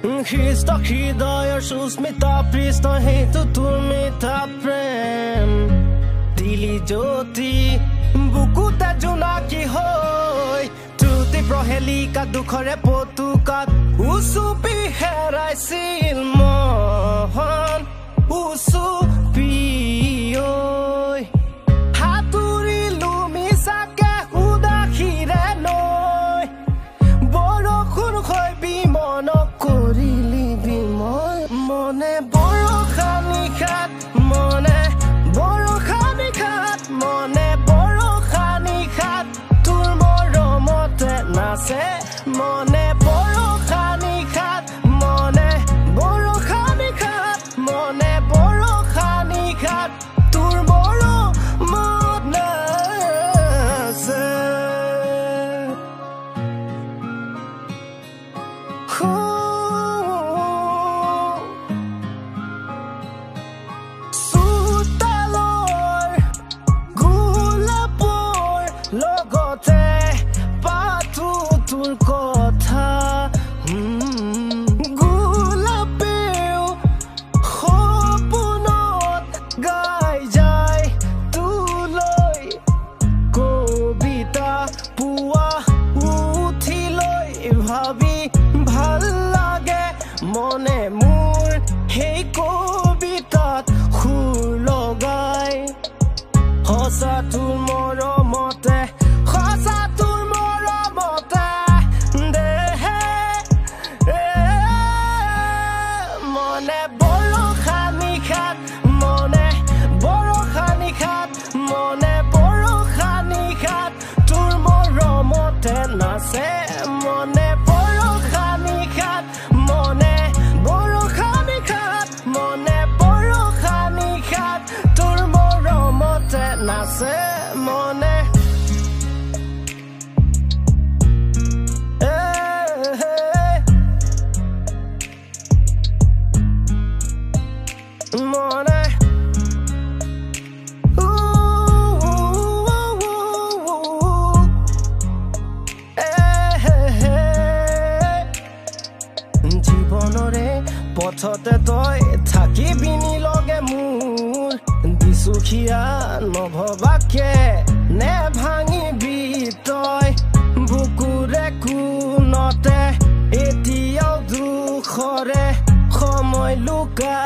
খ্ৰীষ্ট হৃদয়ৰ সুস্মিতা পৃষ্ঠ হেতু তুমি তা প্ৰেম দিলি জ্যোতি বুকুতে জোনাকী হৈ ত্ৰুটি প্ৰহেলিকা দুখৰে পতুকাত উচুপি হেৰাইছিল মন উচুপি হাতুৰিলো মিছাকে উদাসীৰে নৈ বৰষুণ হৈ বিমন কৰিলি বিমল মনে বৰষা নিশাত মনে বৰষা নিশাত মনে বৰষা নিশাত তোৰ মৰমতে নাচে মনে বৰষা নিশাত মনে বৰষা নিশাত মনে বৰষা নিশাত তোৰ মৰমত নাচে লগতে পাতো তোৰ কথা গোলাপেও সপোনত গাই যায় তোলৈ কবিতা পুৱা উঠিলৈ ভাবি ভাল লাগে মনে মোৰ সেই কবিতাত সুৰ লগাই সঁচা তোৰ মৰমতে সঁচা তোৰ মৰমতে দেহে মনে বৰষা নিশাত মনে বৰষা নিশাত মনে বৰষা নিশাত তোৰ মৰমতে নাচে মনে বৰষা নিশাত মনে বৰষা নিশাত মনে বৰষা নিশাত তোৰ মৰমতে নাচে মনে মনে জীৱনৰে পথতে তই থাকিবি নিলগে মোৰ দিছুখীয়া নভবাকে নে ভাঙিবি তই বুকুৰে কোনতে এতিয়াও দুখৰে সময় লুকা